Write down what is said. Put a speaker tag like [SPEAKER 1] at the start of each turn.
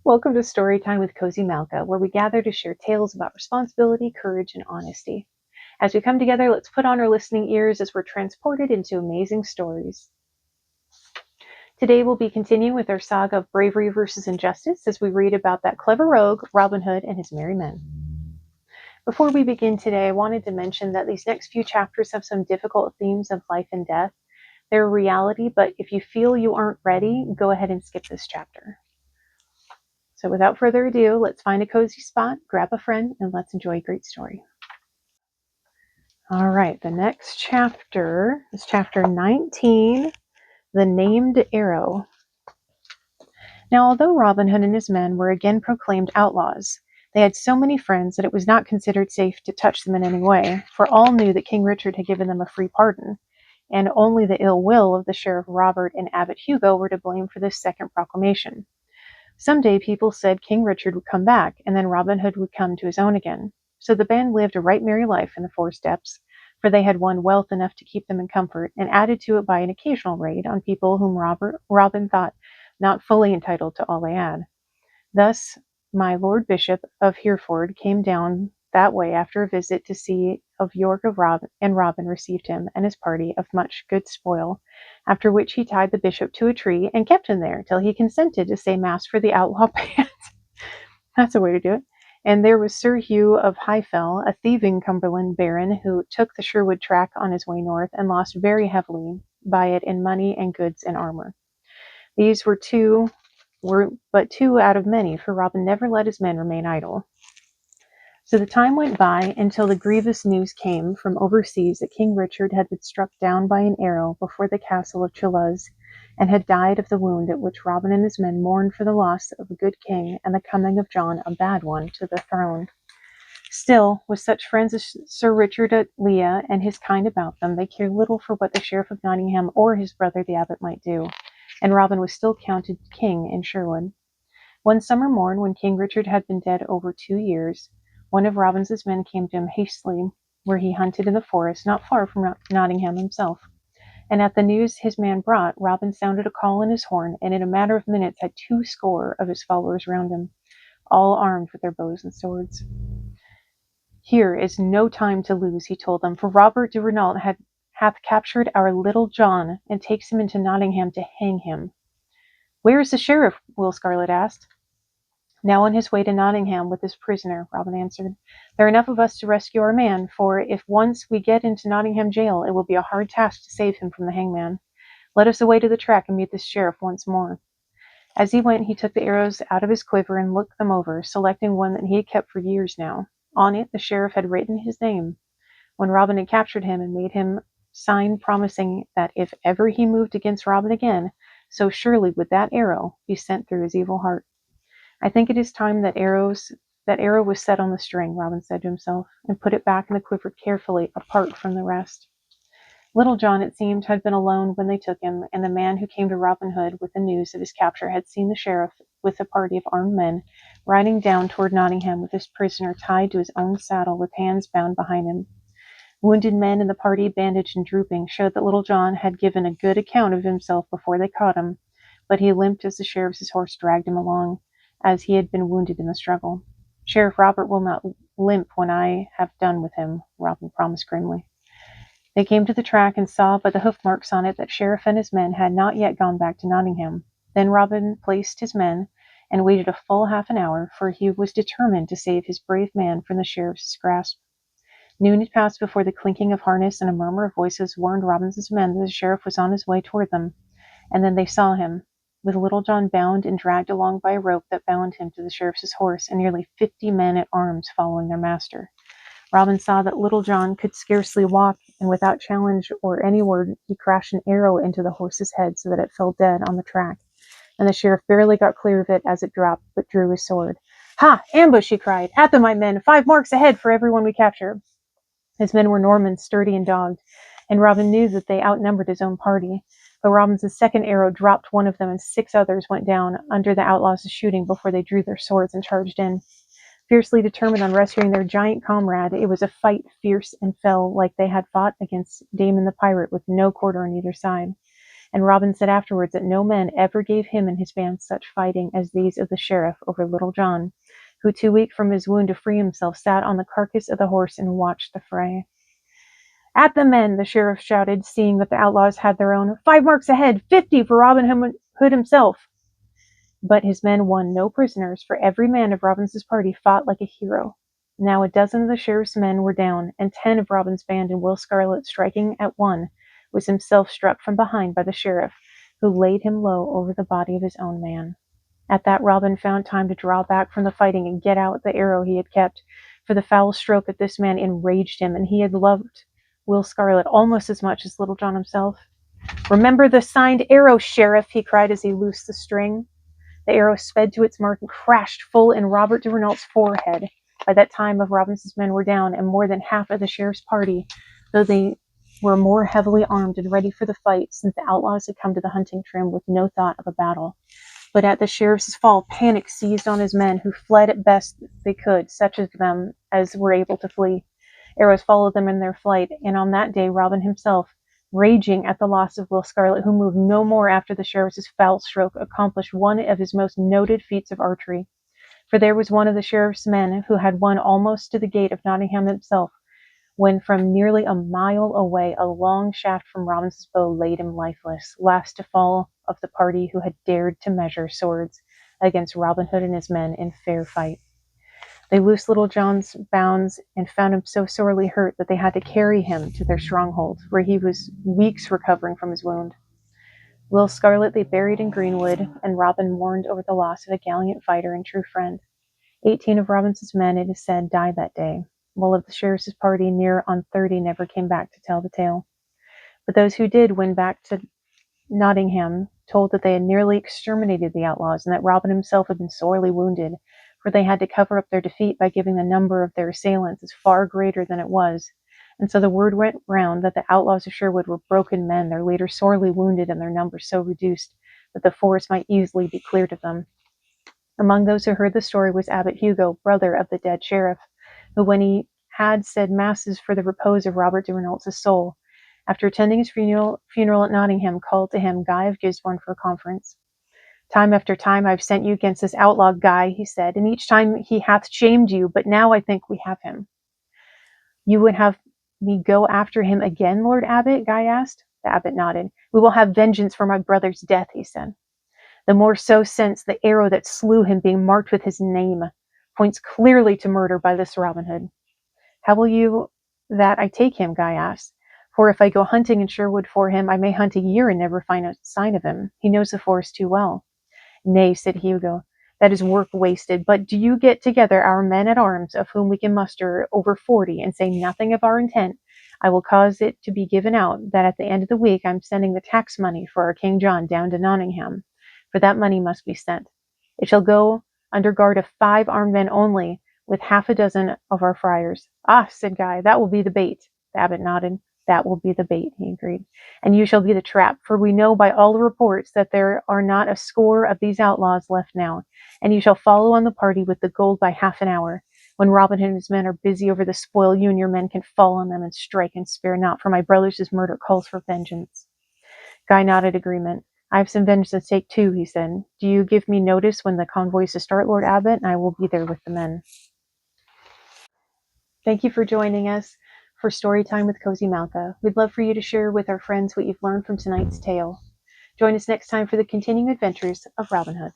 [SPEAKER 1] Welcome to Storytime with Cozy Malka, where we gather to share tales about responsibility, courage, and honesty. As we come together, let's put on our listening ears as we're transported into amazing stories. Today, we'll be continuing with our saga of bravery versus injustice as we read about that clever rogue, Robin Hood, and his merry men. Before we begin today, I wanted to mention that these next few chapters have some difficult themes of life and death. They're a reality, but if you feel you aren't ready, go ahead and skip this chapter. So without further ado, let's find a cozy spot, grab a friend, and let's enjoy a great story. All right, the next chapter is chapter 19, The Named Arrow. Now, although Robin Hood and his men were again proclaimed outlaws, they had so many friends that it was not considered safe to touch them in any way, for all knew that King Richard had given them a free pardon, and only the ill will of the Sheriff Robert and Abbot Hugo were to blame for this second proclamation. Someday people said King Richard would come back, and then Robin Hood would come to his own again. So the band lived a right merry life in the forest depths, for they had won wealth enough to keep them in comfort, and added to it by an occasional raid on people whom Robin thought not fully entitled to all they had. Thus my Lord Bishop of Hereford came down that way after a visit to see of York of Robin, and Robin received him and his party of much good spoil, after which he tied the bishop to a tree and kept him there till he consented to say mass for the outlaw band. That's a way to do it. And there was Sir Hugh of Highfell, a thieving Cumberland baron, who took the Sherwood track on his way north and lost very heavily by it in money and goods and armor. These were but two out of many, for Robin never let his men remain idle. So the time went by until the grievous news came from overseas that King Richard had been struck down by an arrow before the castle of Chiluz, and had died of the wound, at which Robin and his men mourned for the loss of a good king and the coming of John, a bad one, to the throne. Still, with such friends as Sir Richard at Leah and his kind about them, they cared little for what the Sheriff of Nottingham or his brother the abbot might do, and Robin was still counted king in Sherwood. One summer morn, when King Richard had been dead over 2 years, one of Robin's men came to him hastily, where he hunted in the forest, not far from Nottingham himself. And at the news his man brought, Robin sounded a call in his horn, and in a matter of minutes had 200 of his followers round him, all armed with their bows and swords. Here is no time to lose, he told them, for Robert de Renault hath captured our little John, and takes him into Nottingham to hang him. Where is the sheriff? Will Scarlet asked. Now on his way to Nottingham with his prisoner, Robin answered. There are enough of us to rescue our man, for if once we get into Nottingham jail, it will be a hard task to save him from the hangman. Let us away to the track and meet the sheriff once more. As he went, he took the arrows out of his quiver and looked them over, selecting one that he had kept for years now. On it the sheriff had written his name. When Robin had captured him and made him sign promising that if ever he moved against Robin again, so surely would that arrow be sent through his evil heart. I think it is time that arrow was set on the string, Robin said to himself, and put it back in the quiver carefully, apart from the rest. Little John, it seemed, had been alone when they took him, and the man who came to Robin Hood with the news of his capture had seen the sheriff, with a party of armed men, riding down toward Nottingham with his prisoner tied to his own saddle with hands bound behind him. Wounded men in the party, bandaged and drooping, showed that Little John had given a good account of himself before they caught him, but he limped as the sheriff's horse dragged him along, as he had been wounded in the struggle. Sheriff Robert will not limp when I have done with him, Robin promised grimly. They came to the track and saw by the hoof marks on it that Sheriff and his men had not yet gone back to Nottingham. Then Robin placed his men and waited a full half an hour, for he was determined to save his brave man from the sheriff's grasp. Noon had passed before the clinking of harness and a murmur of voices warned Robin's men that the sheriff was on his way toward them, and then they saw him, with Little John bound and dragged along by a rope that bound him to the sheriff's horse, and nearly 50 men at arms following their master. Robin saw that Little John could scarcely walk, and without challenge or any word, he crashed an arrow into the horse's head so that it fell dead on the track, and the sheriff barely got clear of it as it dropped, but drew his sword. Ha! Ambush! He cried. At them, my men! 5 marks ahead for everyone we capture. His men were Normans, sturdy and dogged, and Robin knew that they outnumbered his own party. But Robin's second arrow dropped one of them, and 6 others went down under the outlaws' shooting before they drew their swords and charged in. Fiercely determined on rescuing their giant comrade, it was a fight fierce and fell, like they had fought against Damon the pirate, with no quarter on either side. And Robin said afterwards that no men ever gave him and his band such fighting as these of the sheriff over Little John, who, too weak from his wound to free himself, sat on the carcass of the horse and watched the fray. "At the men!" the sheriff shouted, seeing that the outlaws had their own. 5 marks ahead! 50 for Robin Hood himself! But his men won no prisoners, for every man of Robin's party fought like a hero. Now a dozen of the sheriff's men were down, and 10 of Robin's band, and Will Scarlet, striking at one, was himself struck from behind by the sheriff, who laid him low over the body of his own man. At that Robin found time to draw back from the fighting and get out the arrow he had kept, for the foul stroke at this man enraged him, and he had loved Will Scarlet almost as much as Little John himself. "Remember the signed arrow, Sheriff!" he cried as he loosed the string. The arrow sped to its mark and crashed full in Robert de Renault's forehead. By that time of Robinson's men were down, and more than half of the sheriff's party, though they were more heavily armed and ready for the fight, since the outlaws had come to the hunting trim with no thought of a battle. But at the sheriff's fall, panic seized on his men, who fled at best they could, such of them as were able to flee. Arrows followed them in their flight, and on that day Robin himself, raging at the loss of Will Scarlet, who moved no more after the sheriff's foul stroke, accomplished one of his most noted feats of archery. For there was one of the sheriff's men who had won almost to the gate of Nottingham himself, when from nearly a mile away a long shaft from Robin's bow laid him lifeless, last to fall of the party who had dared to measure swords against Robin Hood and his men in fair fight. They loosed Little John's bounds and found him so sorely hurt that they had to carry him to their stronghold, where he was weeks recovering from his wound. Will Scarlet they buried in greenwood, and Robin mourned over the loss of a gallant fighter and true friend. 18 of Robinson's men, it is said, died that day, while of the sheriff's party near on 30 never came back to tell the tale. But those who did win back to Nottingham told that they had nearly exterminated the outlaws, and that Robin himself had been sorely wounded, for they had to cover up their defeat by giving the number of their assailants as far greater than it was. And so the word went round that the outlaws of Sherwood were broken men, their leaders sorely wounded, and their numbers so reduced that the forest might easily be cleared of them. Among those who heard the story was Abbot Hugo, brother of the dead sheriff, who, when he had said masses for the repose of Robert de Renault's soul, after attending his funeral at Nottingham, called to him Guy of Gisborne for a conference. "Time after time I've sent you against this outlaw Guy," he said, "and each time he hath shamed you, but now I think we have him." "You would have me go after him again, Lord Abbot?" Guy asked. The abbot nodded. "We will have vengeance for my brother's death," he said. "The more so since the arrow that slew him, being marked with his name, points clearly to murder by this Robin Hood." "How will you that I take him?" Guy asked. "For if I go hunting in Sherwood for him, I may hunt a year and never find a sign of him. He knows the forest too well." "Nay," said Hugo, "that is work wasted. But do you get together our men at arms, of whom we can muster over 40, and say nothing of our intent. I will cause it to be given out that at the end of the week I'm sending the tax money for our King John down to Nottingham, for that money must be sent. It shall go under guard of 5 armed men only, with half a dozen of our friars." "Ah," said Guy, "that will be the bait." The abbot nodded. "That will be the bait," he agreed. "And you shall be the trap, for we know by all the reports that there are not a score of these outlaws left now, and you shall follow on the party with the gold by half an hour. When Robin and his men are busy over the spoil, you and your men can fall on them and strike and spare not, for my brother's murder calls for vengeance." Guy nodded agreement. "I have some vengeance to take too," he said. "Do you give me notice when the convoy is to start, Lord Abbot, and I will be there with the men." Thank you for joining us for Storytime with Cozy Malka. We'd love for you to share with our friends what you've learned from tonight's tale. Join us next time for the continuing adventures of Robin Hood.